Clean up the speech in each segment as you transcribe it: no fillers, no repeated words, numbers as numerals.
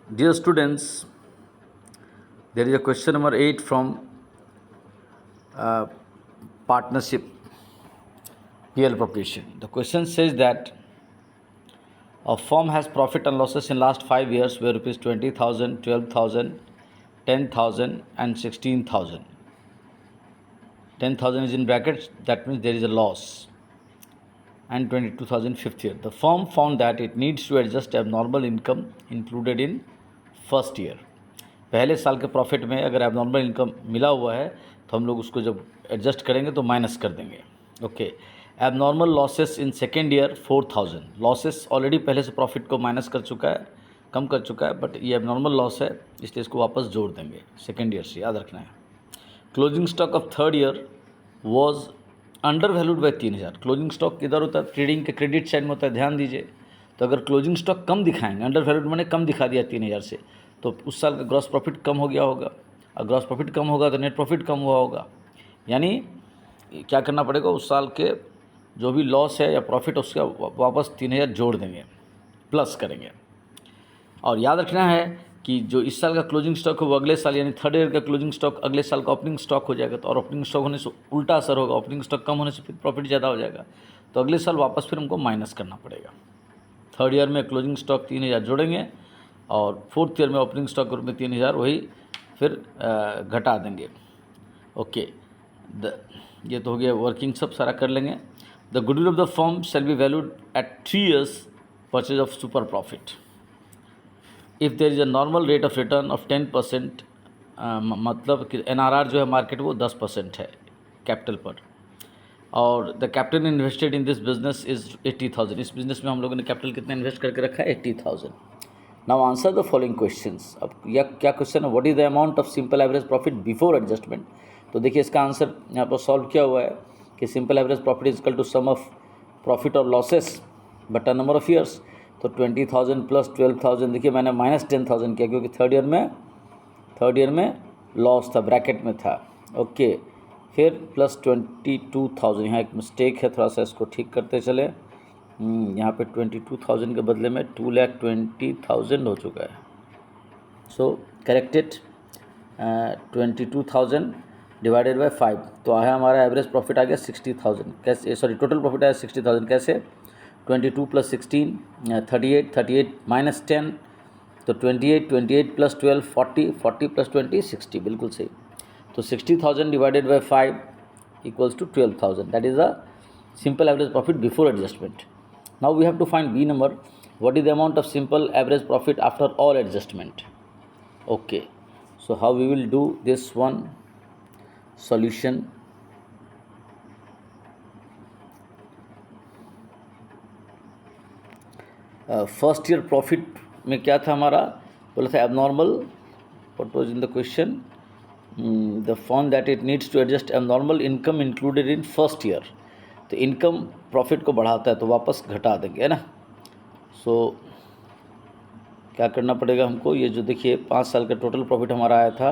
Dear students, there is a question number 8 from partnership PL proposition. The question says that a firm has profit and losses in last 5 years where rupees 20,000, 12,000, 10,000 and 16,000. 10,000 is in brackets, that means there is a loss, and 22,000 fifth year. The firm found that it needs to adjust abnormal income included in first year. पहले साल के profit में अगर abnormal income मिला हुआ है तो हम लोग उसको जब एडजस्ट करेंगे तो माइनस कर देंगे. Okay. Abnormal losses in second year 4,000. Losses already पहले से प्रॉफिट को माइनस कर चुका है, कम कर चुका है, बट ये एबनॉर्मल लॉस है इसलिए इसको वापस जोड़ देंगे सेकेंड ईयर से, याद रखना है. Closing stock of third year was under valued by 3,000. Closing stock किधर होता है? ट्रेडिंग के क्रेडिट साइड में होता है, ध्यान दीजिए. तो अगर क्लोजिंग स्टॉक कम दिखाएंगे, अंडर वैल्यूड मैंने कम दिखा दिया 3,000 से, तो उस साल का ग्रॉस प्रॉफिट कम हो गया होगा. और ग्रॉस प्रॉफिट कम होगा तो नेट प्रॉफिट कम हुआ होगा. यानी क्या करना पड़ेगा, उस साल के जो भी लॉस है या प्रॉफिट उसका वापस 3,000 जोड़ देंगे, प्लस करेंगे. और याद रखना है कि जो इस साल का क्लोजिंग स्टॉक है वो अगले साल यानी थर्ड ईयर का क्लोजिंग स्टॉक अगले साल का ओपनिंग स्टॉक हो जाएगा. तो और ओपनिंग स्टॉक होने से उल्टा असर होगा, ओपनिंग स्टॉक कम होने से फिर प्रॉफिट ज़्यादा हो जाएगा. तो अगले साल वापस फिर हमको माइनस करना पड़ेगा. थर्ड ईयर में क्लोजिंग स्टॉक 3,000 जोड़ेंगे और फोर्थ ईयर में ओपनिंग स्टॉक में 3,000 वही फिर घटा देंगे. ओके. ये तो हो गया वर्किंग, सब सारा कर लेंगे. The goodwill of the firm shall be valued at 3 years purchase of super profit. If there is a normal rate of return of 10%, मतलब कि NRR जो है मार्केट वो 10% है कैपिटल पर, और the capital invested in this business is 80,000. इस business में हम लोगों ने कैपिटल कितना इन्वेस्ट करके रखा है? 80,000. Now answer the following questions. अब यह क्या क्वेश्चन है? What is the amount of simple average profit before adjustment. तो देखिए इसका आंसर यहाँ पर सॉल्व किया हुआ है कि simple average profit is equal to sum of profit और लॉसेस बटा नंबर ऑफ ईयर्स. तो 20,000 प्लस 12,000, देखिए मैंने माइनस 10,000 किया क्योंकि थर्ड ईयर में लॉस था, ब्रैकेट में था. ओके. फिर प्लस 22,000, यहाँ एक मिस्टेक है, थोड़ा सा इसको ठीक करते चले. यहाँ पे 22,000 के बदले में 2,20,000 हो चुका है. सो करेक्टेड. 22,000 डिवाइडेड बाय 5, तो आया हमारा एवरेज प्रॉफिट आ गया 60,000. कैसे? सॉरी, टोटल प्रॉफिट आया 60,000. कैसे? 22 प्लस 16 38, 38 माइनस 10 तो 28, 28 प्लस 12 40, 40 प्लस 20 60. बिल्कुल सही. तो 60,000 divided by 5 equals to 12,000. That is the simple average profit before adjustment. Now we have to find B number. What is the amount of simple average profit after all adjustment? Okay, so how we will do this one? Solution. First year profit में क्या था हमारा? बोला था abnormal. What was in the question? The firm that it needs to adjust abnormal income included in first year. तो income profit को बढ़ाता है तो वापस घटा देंगे, है ना. सो क्या करना पड़ेगा हमको? ये जो देखिए 5 साल का टोटल प्रॉफिट हमारा आया था,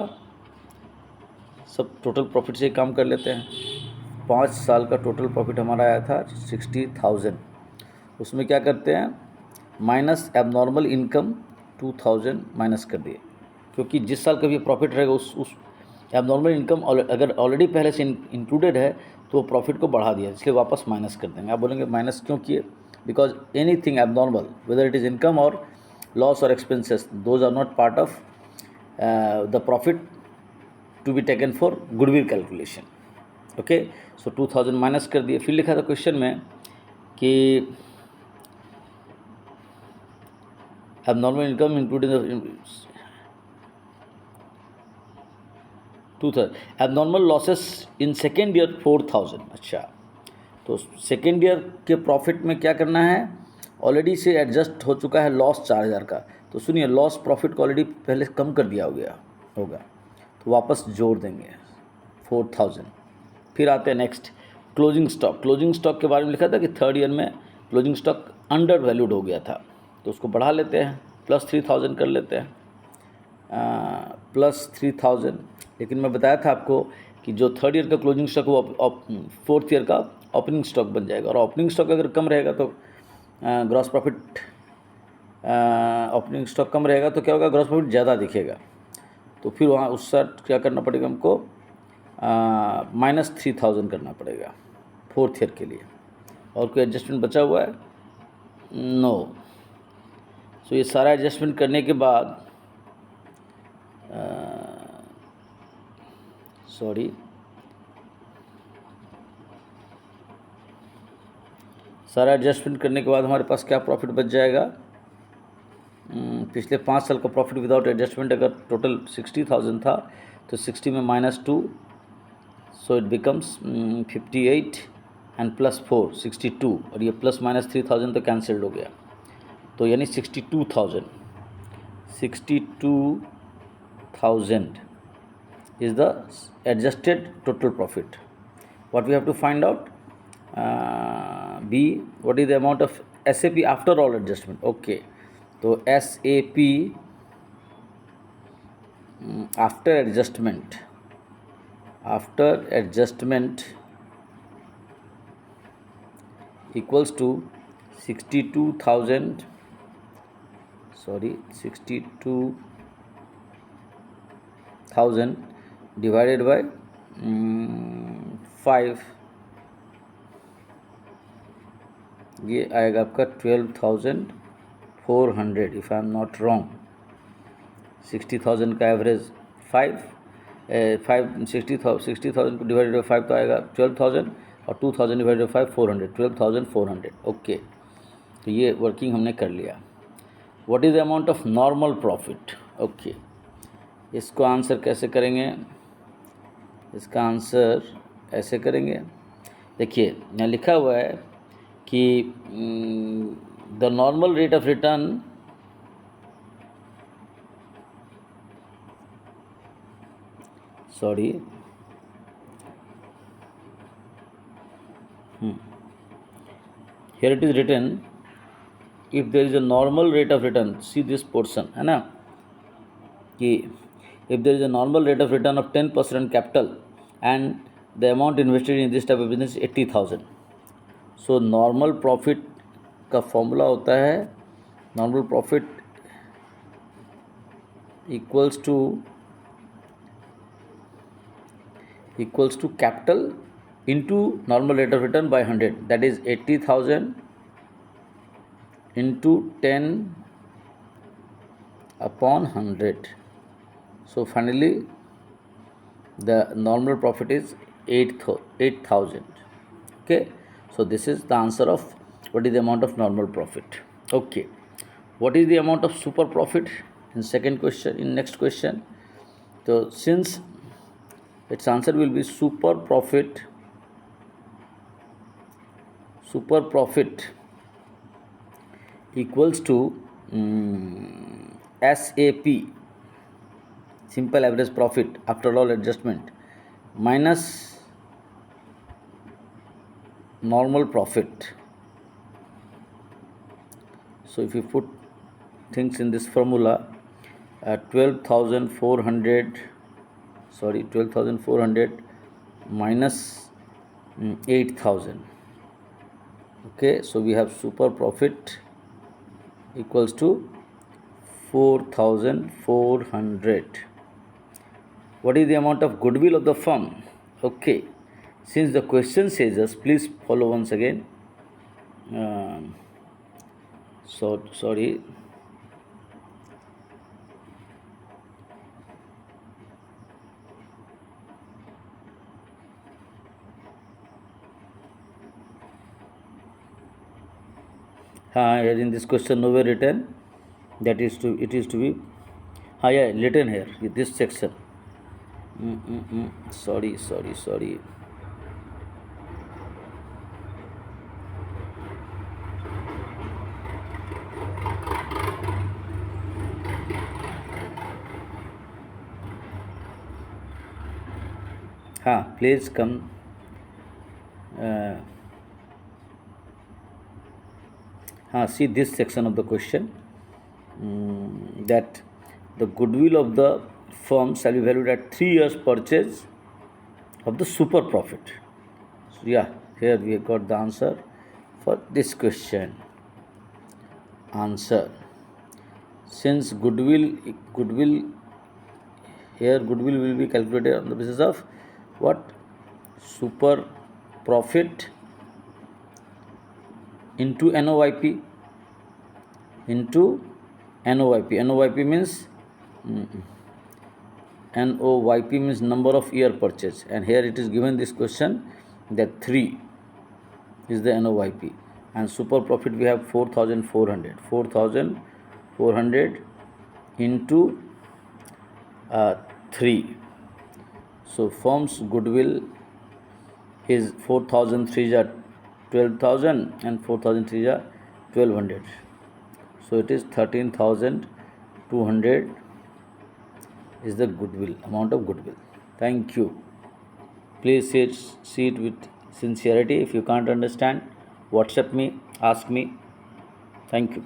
सब टोटल प्रॉफिट से काम कर लेते हैं. 5 साल का टोटल प्रॉफिट हमारा आया था 60,000. उसमें क्या करते हैं? माइनस एबनॉर्मल इनकम 2,000 माइनस कर दिए, क्योंकि जिस साल का भी प्रॉफिट रहेगा उस एबनॉर्मल इनकम अगर ऑलरेडी पहले से इंक्लूडेड है तो प्रॉफिट को बढ़ा दिया, इसलिए वापस माइनस कर देंगे. आप बोलेंगे माइनस क्यों किए? Because anything abnormal, whether it is income और लॉस और expenses, those are not part of the profit to be taken for goodwill calculation. Okay. So 2,000 minus कर दिए. फिर लिखा था क्वेश्चन में कि abnormal income including 2,000. Abnormal losses in second year 4,000. अच्छा, तो सेकेंड ईयर के प्रॉफिट में क्या करना है? ऑलरेडी से एडजस्ट हो चुका है लॉस 4,000 का. तो सुनिए, लॉस प्रॉफिट को ऑलरेडी पहले कम कर दिया होगा, तो वापस जोड़ देंगे 4,000. फिर आते हैं next closing stock. Closing stock के बारे में लिखा था कि थर्ड ईयर में क्लोजिंग स्टॉक अंडर वैल्यूड हो गया था, तो उसको बढ़ा लेते हैं, प्लस 3,000 कर लेते हैं. प्लस 3,000. लेकिन मैं बताया था आपको कि जो थर्ड ईयर का क्लोजिंग स्टॉक वो फोर्थ ईयर का ओपनिंग स्टॉक बन जाएगा, और ओपनिंग स्टॉक अगर कम रहेगा तो ग्रॉस प्रॉफिट ओपनिंग स्टॉक कम रहेगा तो क्या होगा, ग्रॉस प्रॉफिट ज़्यादा दिखेगा। तो फिर वहाँ उस साथ क्या करना पड़ेगा हमको, -3000 करना पड़ेगा फोर्थ ईयर के लिए। और कोई एडजस्टमेंट बचा हुआ है? नो। सो ये सारा एडजस्टमेंट करने के बाद सॉरी सारा एडजस्टमेंट करने के बाद हमारे पास क्या प्रॉफिट बच जाएगा? पिछले 5 साल का प्रॉफिट विदाउट एडजस्टमेंट अगर टोटल 60,000 था तो 60 में -2, सो इट बिकम्स 58 एंड +4 62, और ये ±3000 तो कैंसिल्ड हो गया, तो यानी 62,000 is the adjusted total profit. What we have to find out? B, what is the amount of SAP after all adjustment? Okay, so SAP after adjustment equals to 62,000 divided by 5, ये आएगा आपका 12,400 if I am not wrong. 60,000 का average 60,000 को divided by 5 तो आएगा 12,000, और 2,000 divided by 5 400, 12,400। Okay, तो ये वर्किंग हमने कर लिया। What is the amount of normal profit? Okay, इसको आंसर कैसे करेंगे? इसका आंसर ऐसे करेंगे, देखिए यहाँ लिखा हुआ है कि the normal rate of return here it is written, if there is a normal rate of return, see this portion है ना, कि if there is a normal rate of return of 10% on capital and the amount invested in this type of business is 80,000, so normal profit का formula होता है, normal profit equals to capital into normal rate of return by 100, that is 80,000 into 10 upon 100. So finally the normal profit is 8,000. Okay, so this is the answer of what is the amount of normal profit. Okay, what is the amount of super profit in second question, in next question? So since its answer will be super profit equals to SAP, simple average profit after all adjustment, minus normal profit. So if you put things in this formula, 12,400 minus 8,000. Okay, so we have super profit equals to 4,400. What is the amount of goodwill of the firm? Okay, since the question says us, please follow once again. Sorry. Here in this question nowhere written that it is to be written here in this section. Sorry. Please come. See this section of the question, that the goodwill of the firm shall be valued at 3 years purchase of the super profit. So here we have got the answer for this question. Answer. since goodwill here goodwill will be calculated on the basis of what? Super profit into NOYP NOYP means NOYP means number of year purchase, and here it is given this question that 3 is the NOYP, and super profit we have 4,400 into 3. So firm's goodwill is 4,003 are 12,000 and 4,003 are 1,200. So it is 13,200 is the goodwill, amount of goodwill. Thank you. Please see it with sincerity. If you can't understand, WhatsApp me, ask me. Thank you.